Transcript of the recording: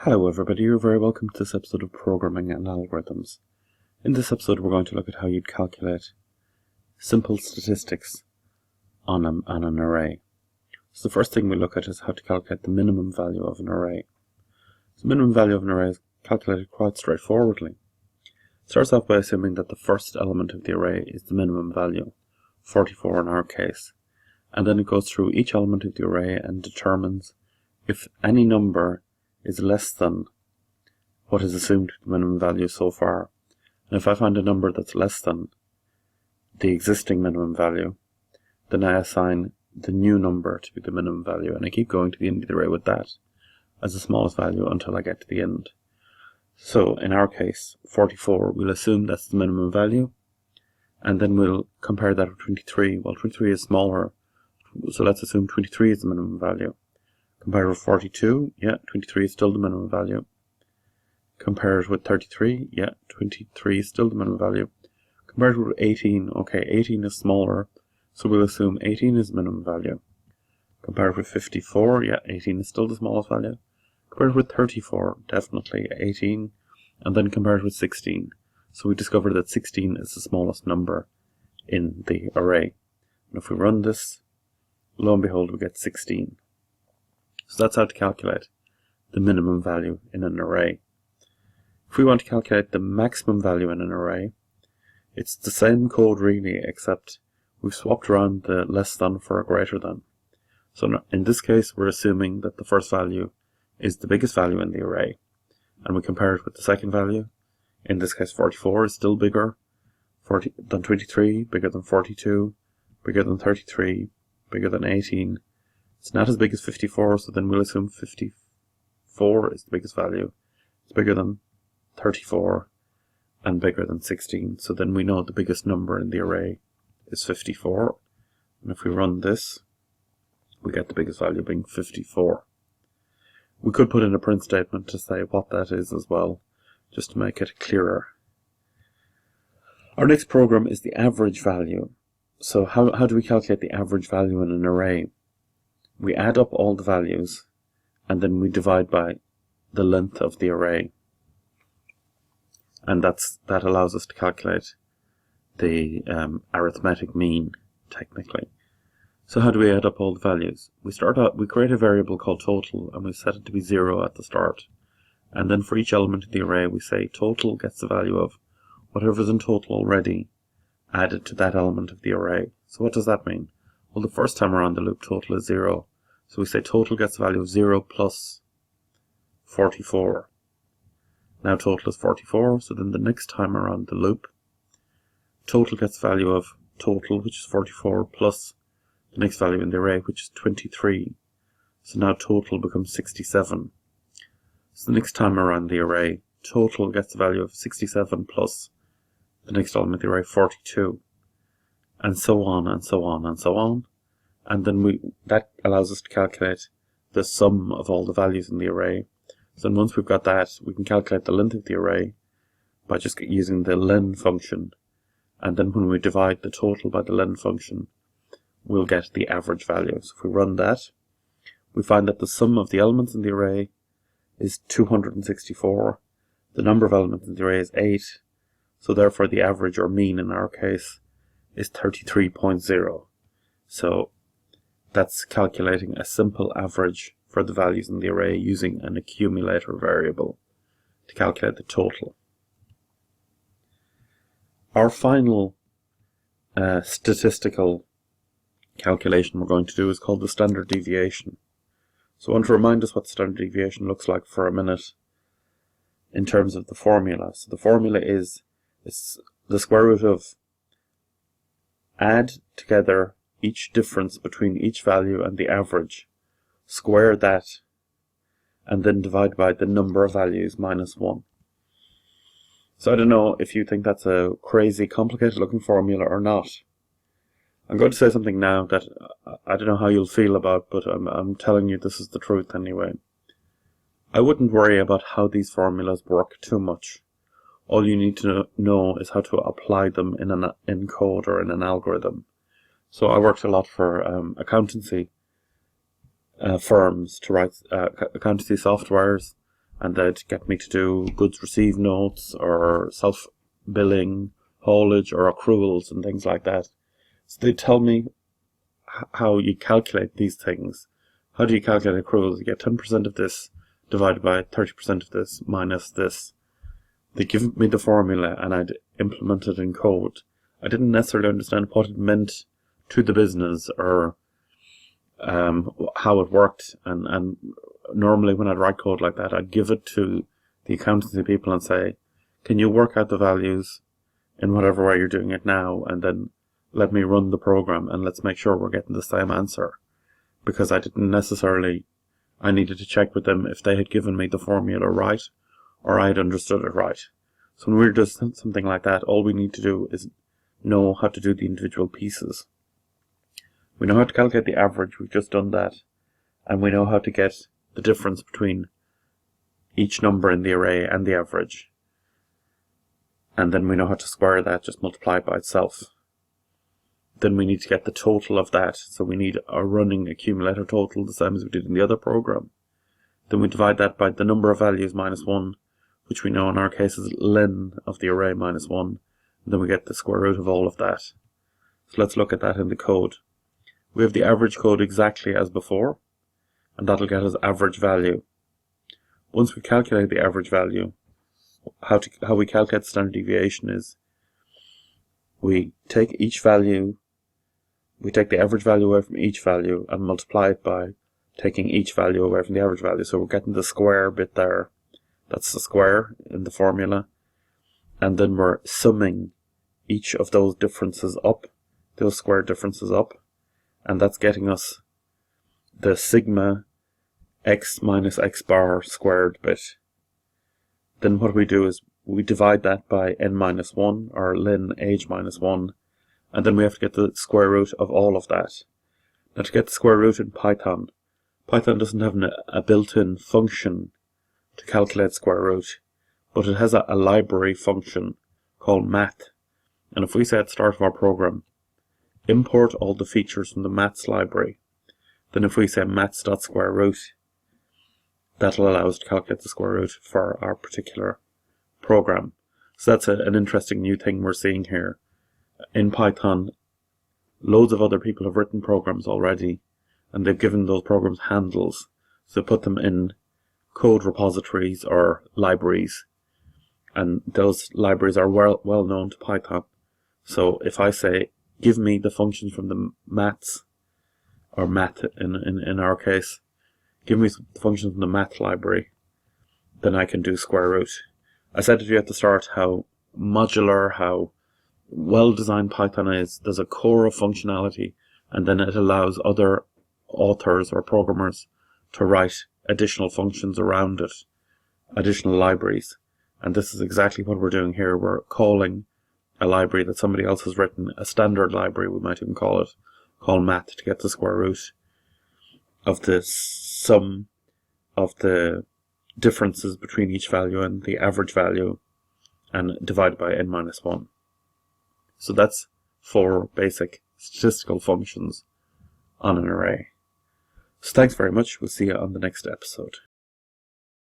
Hello everybody, you're very welcome to this episode of Programming and Algorithms. In this episode we're going to look at how you'd calculate simple statistics on an array. So the first thing we look at is how to calculate the minimum value of an array. So the minimum value of an array is calculated quite straightforwardly. It starts off by assuming that the first element of the array is the minimum value, 44 in our case, and then it goes through each element of the array and determines if any number is less than what is assumed the minimum value so far. And if I find a number that's less than the existing minimum value, then I assign the new number to be the minimum value, and I keep going to the end of the array with that as the smallest value until I get to the end. So in our case, 44, we'll assume that's the minimum value, and then we'll compare that with 23. Well, 23 is smaller, so let's assume 23 is the minimum value. Compare it with 42, yeah, 23 is still the minimum value. Compare it with 33, yeah, 23 is still the minimum value. Compare it with 18, okay, 18 is smaller, so we'll assume 18 is the minimum value. Compare it with 54, yeah, 18 is still the smallest value. Compare it with 34, definitely 18, and then compare it with 16. So we discover that 16 is the smallest number in the array. And if we run this, lo and behold, we get 16. So that's how to calculate the minimum value in an array. If we want to calculate the maximum value in an array, it's the same code really, except we've swapped around the less than for a greater than. So in this case, we're assuming that the first value is the biggest value in the array, and we compare it with the second value. In this case, 44 is still bigger than 23, bigger than 42, bigger than 33, bigger than 18. It's not as big as 54, so then we'll assume 54 is the biggest value. It's bigger than 34 and bigger than 16, so then we know the biggest number in the array is 54. And if we run this, we get the biggest value being 54. We could put in a print statement to say what that is as well, just to make it clearer. Our next program is the average value. So how do we calculate the average value in an array? We add up all the values, and then we divide by the length of the array. And that allows us to calculate the arithmetic mean, technically. So how do we add up all the values? We create a variable called total, and we set it to be 0 at the start. And then for each element of the array, we say total gets the value of whatever's in total already added to that element of the array. So what does that mean? Well, the first time around the loop, total is 0. So we say total gets the value of 0 plus 44. Now total is 44, so then the next time around the loop, total gets the value of total, which is 44, plus the next value in the array, which is 23. So now total becomes 67. So the next time around the array, total gets the value of 67 plus the next element of the array, 42. And so on, and so on, and so on. And then that allows us to calculate the sum of all the values in the array. So once we've got that, we can calculate the length of the array by just using the len function. And then when we divide the total by the len function, we'll get the average value. So if we run that, we find that the sum of the elements in the array is 264. The number of elements in the array is 8. So therefore the average, or mean in our case, is 33.0. So that's calculating a simple average for the values in the array using an accumulator variable to calculate the total. Our final statistical calculation we're going to do is called the standard deviation. So I want to remind us what standard deviation looks like for a minute in terms of the formula. So the formula is the square root of add together each difference between each value and the average, square that, and then divide by the number of values minus 1. So I don't know if you think that's a crazy complicated looking formula or not. I'm going to say something now that I don't know how you'll feel about, but I'm telling you this is the truth anyway. I wouldn't worry about how these formulas work too much. All you need to know is how to apply them in code or in an algorithm. So I worked a lot for accountancy firms to write accountancy softwares, and they'd get me to do goods received notes or self-billing, haulage or accruals and things like that. So they'd tell me how you calculate these things. How do you calculate accruals? You get 10% of this divided by 30% of this minus this. They give me the formula and I'd implement it in code. I didn't necessarily understand what it meant to the business or how it worked, and normally when I'd write code like that, I'd give it to the accountancy people and say, can you work out the values in whatever way you're doing it now, and then let me run the program and let's make sure we're getting the same answer. Because I didn't necessarily, I needed to check with them if they had given me the formula right or I had understood it right. So when we're doing something like that, all we need to do is know how to do the individual pieces. We know how to calculate the average, we've just done that, and we know how to get the difference between each number in the array and the average. And then we know how to square that, just multiply it by itself. Then we need to get the total of that, so we need a running accumulator total, the same as we did in the other program. Then we divide that by the number of values minus 1, which we know in our case is len of the array minus 1, and then we get the square root of all of that. So let's look at that in the code. We have the average code exactly as before, and that'll get us average value. Once we calculate the average value, how we calculate the standard deviation is we take each value, we take the average value away from each value and multiply it by taking each value away from the average value. So we're getting the square bit there. That's the square in the formula. And then we're summing each of those differences up, those square differences up. And that's getting us the sigma x minus x bar squared bit. Then what we do is we divide that by n minus 1, or len age minus 1, and then we have to get the square root of all of that. Now to get the square root in Python, Python doesn't have a built-in function to calculate square root, but it has a library function called math. And if we say at the start of our program, import all the features from the maths library, then if we say maths.square root, that'll allow us to calculate the square root for our particular program. So that's an interesting new thing we're seeing here. In Python, loads of other people have written programs already, and they've given those programs handles. So put them in code repositories or libraries, and those libraries are well known to Python. So if I say, give me the functions from the maths, or math in our case, give me the functions from the math library, then I can do square root. I said to you at the start how modular, how well designed Python is. There's a core of functionality, and then it allows other authors or programmers to write additional functions around it, additional libraries. And this is exactly what we're doing here. We're calling a library that somebody else has written, a standard library we might even call it, called math, to get the square root of the sum of the differences between each value and the average value, and divided by n minus 1. So that's 4 basic statistical functions on an array. So thanks very much. We'll see you on the next episode.